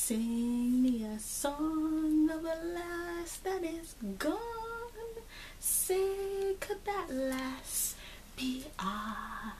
Sing me a song of a lass that is gone. Say, could that lass be I?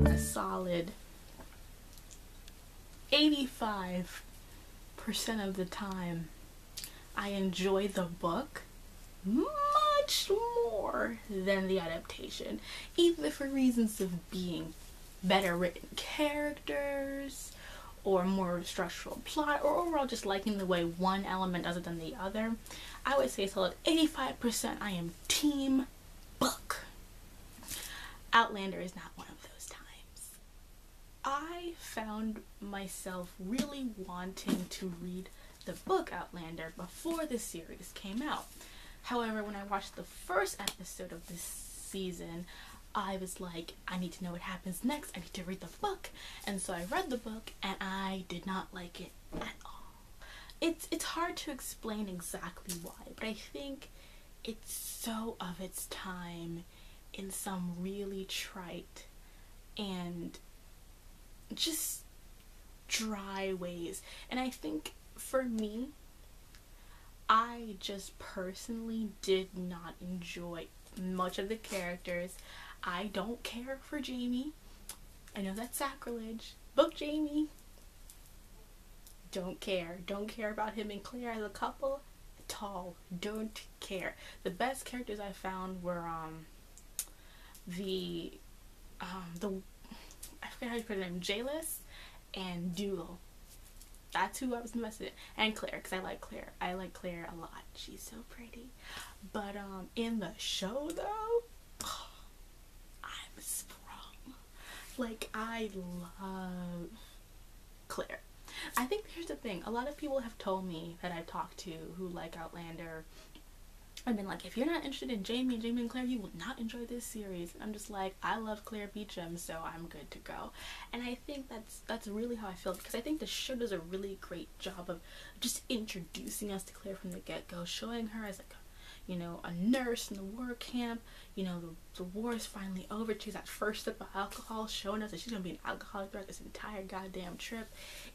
A solid 85% of the time, I enjoy the book much more than the adaptation, either for reasons of being better written characters or more structural plot, or overall just liking the way one element does it than the other. I would say solid 85% I am team book. Outlander is not one of those times. I found myself really wanting to read the book Outlander before the series came out. However, when I watched the first episode of this season, I was like, I need to know what happens next. I need to read the book. And so I read the book and I did not like it at all. It's hard to explain exactly why, but I think it's so of its time in some really trite and just dry ways. And I think for me, I just personally did not enjoy much of the characters. I don't care for Jamie. I know that's sacrilege. Book Jamie. Don't care. Don't care about him and Claire as a couple at all. Don't care. The best characters I found were the I forget how you put her name, Jayless and Dougal. That's who I was invested in. And Claire, because I like Claire. I like Claire a lot. She's so pretty. But in the show though, I'm sprung. Like, I love Claire. I think here's the thing. A lot of people have told me that I've talked to who like Outlander, I've been like, if you're not interested in Jamie and Claire, you will not enjoy this series. And I'm just like, I love Claire Beecham, so I'm good to go. And I think that's really how I feel, because I think the show does a really great job of just introducing us to Claire from the get-go, showing her as like a, you know, a nurse in the war camp. You know, the war is finally over. She's that first sip of alcohol, showing us that she's gonna be an alcoholic throughout this entire goddamn trip.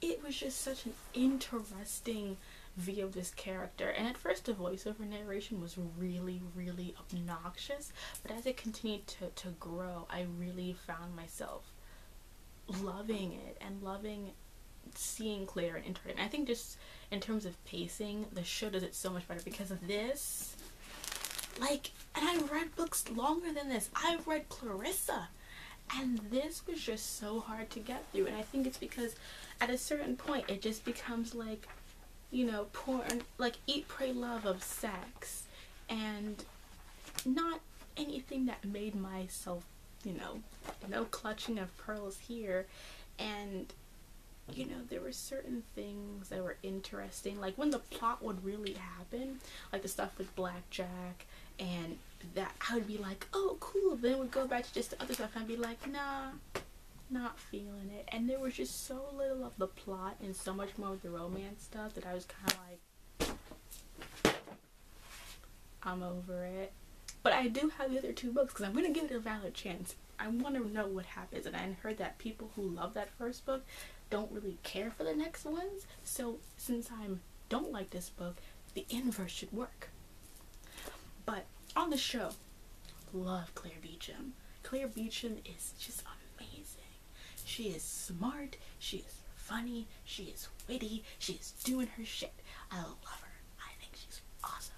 It was just such an interesting view of this character, and at first the voiceover narration was really obnoxious, but as it continued to grow, I really found myself loving it and loving seeing Claire and entering. I think just in terms of pacing, the show does it so much better because of this. Like, and I've read books longer than this. I've read Clarissa, and this was just so hard to get through, and I think it's because at a certain point it just becomes like, you know, porn, like Eat, Pray, Love of sex, and not anything that made myself, you know, no clutching of pearls here. And, you know, there were certain things that were interesting, like when the plot would really happen, like the stuff with Blackjack, and that I would be like, oh cool, then it would go back to just the other stuff and I'd be like, nah, not feeling it. And there was just so little of the plot and so much more of the romance stuff that I was kind of like, I'm over it. But I do have the other two books because I'm going to give it a valid chance. I want to know what happens, and I heard that people who love that first book don't really care for the next ones. So since I don't like this book, the inverse should work. But on the show, love Claire Beecham. Claire Beecham is just amazing. She is smart, she is funny, she is witty, she is doing her shit. I love her. I think she's awesome.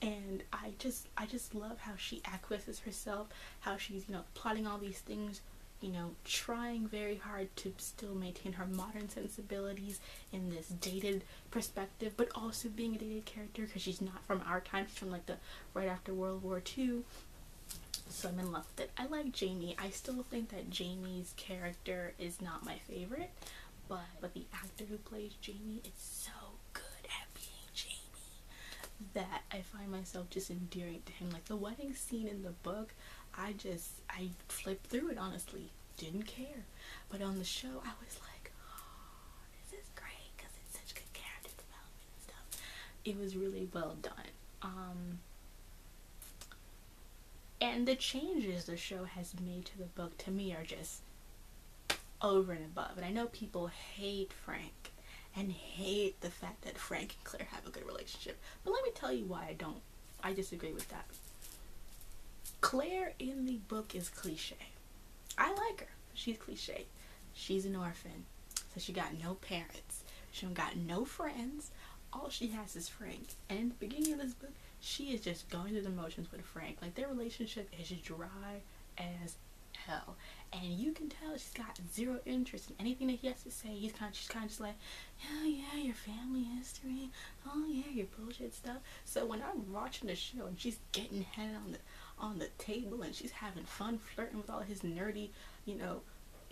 And I just love how she acquiesces herself, how she's, you know, plotting all these things, you know, trying very hard to still maintain her modern sensibilities in this dated perspective, but also being a dated character because she's not from our time. She's from like the right after World War II. So I'm in love with it. I like Jamie. I still think that Jamie's character is not my favorite, but the actor who plays Jamie is so good at being Jamie that I find myself just endearing to him. Like the wedding scene in the book, I flipped through it, honestly. Didn't care. But on the show, I was like, oh, this is great because it's such good character development and stuff. It was really well done. And the changes the show has made to the book, to me, are just over and above. And I know people hate Frank and hate the fact that Frank and Claire have a good relationship. But let me tell you why I disagree with that. Claire in the book is cliche. I like her. She's cliche. She's an orphan. So she got no parents. She don't got no friends. All she has is Frank. And in the beginning of this book, she is just going through the motions with Frank. Like, their relationship is dry as hell. And you can tell she's got zero interest in anything that he has to say. She's kind of just like, oh yeah, your family history. Oh yeah, your bullshit stuff. So when I'm watching the show and she's getting head on the table and she's having fun flirting with all his nerdy,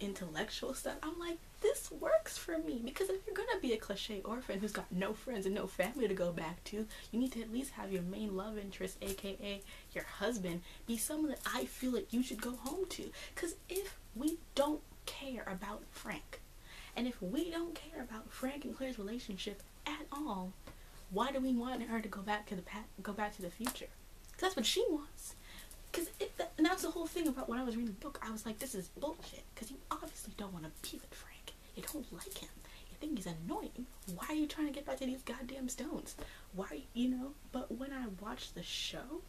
intellectual stuff, I'm like, this works for me. Because if you're gonna be a cliche orphan who's got no friends and no family to go back to, you need to at least have your main love interest, aka your husband, be someone that I feel that you should go home to. Because if we don't care about Frank, and if we don't care about Frank and Claire's relationship at all, why do we want her to go back to the future? Because that's what she wants. And that's the whole thing about when I was reading the book. I was like, this is bullshit. Because you obviously don't want to be with Frank. You don't like him. You think he's annoying. Why are you trying to get back to these goddamn stones? Why, But when I watched the show,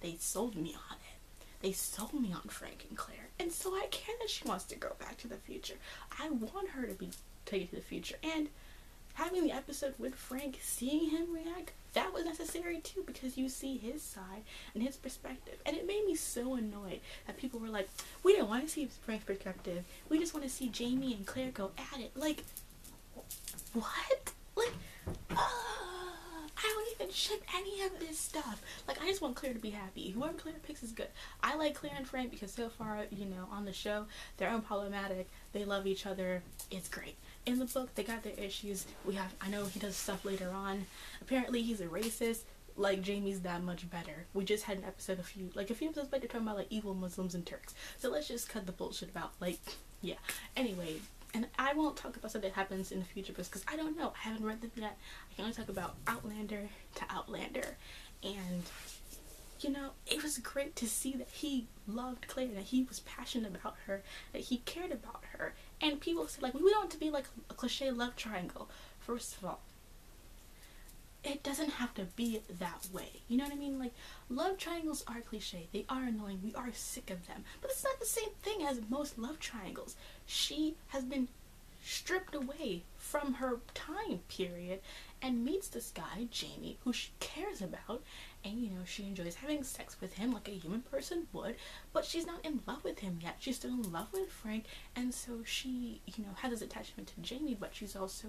they sold me on it. They sold me on Frank and Claire. And so I care that she wants to go back to the future. I want her to be taken to the future. And having the episode with Frank, seeing him react, that was necessary too, because you see his side and his perspective. And it made me so annoyed that people were like, we don't want to see Frank's perspective. We just want to see Jamie and Claire go at it. Like, what? Like, I don't even ship any of this stuff. Like, I just want Claire to be happy. Whoever Claire picks is good. I like Claire and Frank because so far, on the show, they're unproblematic. They love each other. It's great. In the book, they got their issues. I know he does stuff later on. Apparently, he's a racist. Like, Jamie's that much better. We just had an episode a few episodes back, they're talking about, like, evil Muslims and Turks. So let's just cut the bullshit about, like, yeah. Anyway, and I won't talk about stuff that happens in the future because I don't know. I haven't read them yet. I can only talk about Outlander to Outlander. And, it was great to see that he loved Claire, that he was passionate about her, that he cared about her. And people said, like, we want it to be like a cliche love triangle. First of all, it doesn't have to be that way. You know what I mean? Like, love triangles are cliche. They are annoying. We are sick of them. But it's not the same thing as most love triangles. She has been stripped away from her time period and meets this guy, Jamie, who she cares about, and she enjoys having sex with him like a human person would, but she's not in love with him yet. She's still in love with Frank, and so she, has this attachment to Jamie, but she's also,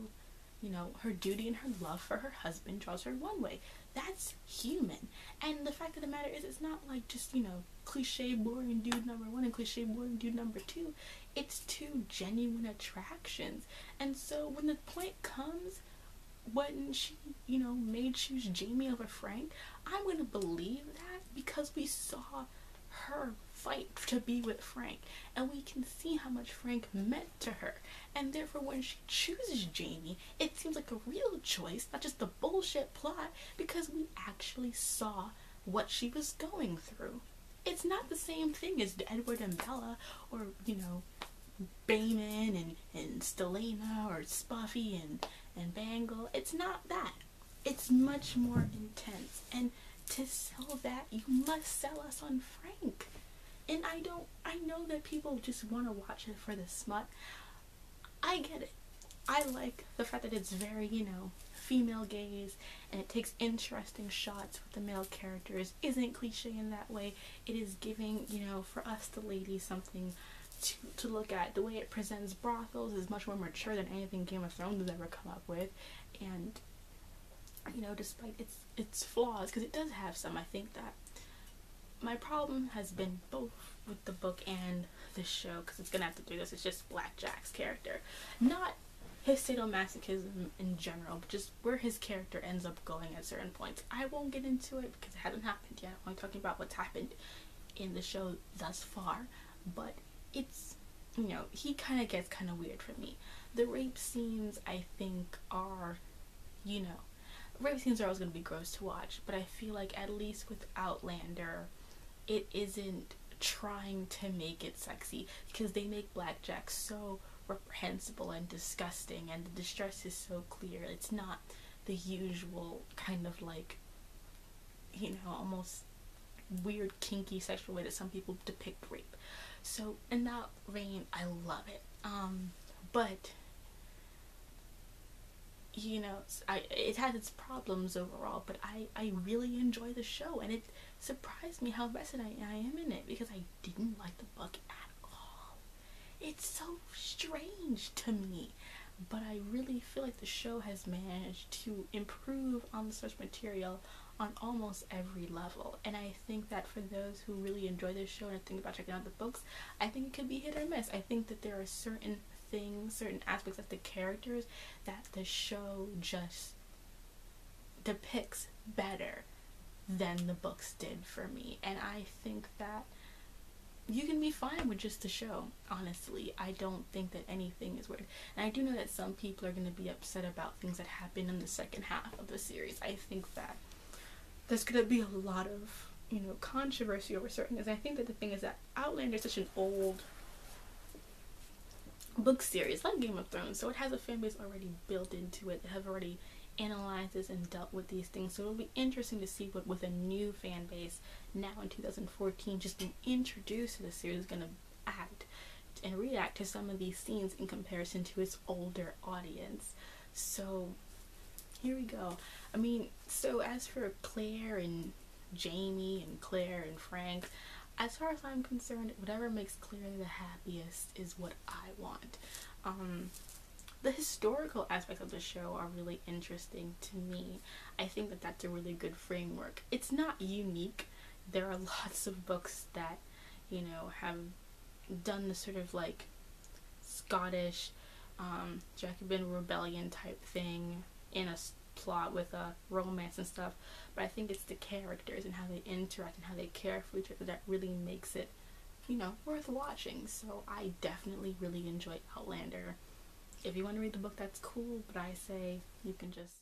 her duty and her love for her husband draws her one way. That's human. And the fact of the matter is, it's not like just, cliche boring dude number one and cliche boring dude number two. It's two genuine attractions. And so when the point comes when she, may choose Jamie over Frank, I'm going to believe that because we saw her fight to be with Frank, and we can see how much Frank meant to her, and therefore when she chooses Jamie, it seems like a real choice, not just a bullshit plot, because we actually saw what she was going through. It's not the same thing as Edward and Bella, or Bayman and Stelena, or Spuffy and Bangle. It's not that. It's much more intense, and to sell that, you must sell us on Frank. And I know that people just want to watch it for the smut. I get it. I like the fact that it's very, female gaze, and it takes interesting shots with the male characters. Isn't cliche in that way. It is giving, for us the ladies something to look at. The way it presents brothels is much more mature than anything Game of Thrones has ever come up with. And despite its flaws, because it does have some, I think that my problem has been both with the book and the show, because it's gonna have to do this, it's just Blackjack's character. Not his sadomasochism in general, but just where his character ends up going at certain points. I won't get into it because it hasn't happened yet. I'm talking about what's happened in the show thus far, but it's, he kind of gets kind of weird for me. The rape scenes, I think, are, rape scenes are always going to be gross to watch, but I feel like at least with Outlander, it isn't trying to make it sexy, because they make Blackjack so reprehensible and disgusting, and the distress is so clear. It's not the usual kind of like, you know, almost weird kinky sexual way that some people depict rape. So in that vein, I love it. But you know, it has its problems overall, but I really enjoy the show, and it surprised me how vested I am in it, because I didn't like the book at all. It's so strange to me, but I really feel like the show has managed to improve on the source material on almost every level, and I think that for those who really enjoy this show and think about checking out the books, I think it could be hit or miss. I think that there are certain things, certain aspects of the characters that the show just depicts better than the books did for me, and I think that you can be fine with just the show. Honestly, I don't think that anything is weird, and I do know that some people are going to be upset about things that happen in the second half of the series. I think that there's going to be a lot of, you know, controversy over certain things. I think that the thing is that Outlander is such an old book series, like Game of Thrones, so it has a fan base already built into it that have already analyzed this and dealt with these things. So it'll be interesting to see what, with a new fan base now in 2014, just being introduced to the series, is going to act and react to some of these scenes in comparison to its older audience. So here we go. I mean, so as for Claire and Jamie and Claire and Frank, as far as I'm concerned, whatever makes Claire the happiest is what I want. The historical aspects of the show are really interesting to me. I think that that's a really good framework. It's not unique. There are lots of books that, you know, have done the sort of like Scottish Jacobin rebellion type thing in a plot with a romance and stuff, but I think it's the characters and how they interact and how they care for each other that really makes it, you know, worth watching. So I definitely really enjoy Outlander. If you want to read the book, that's cool, but I say you can just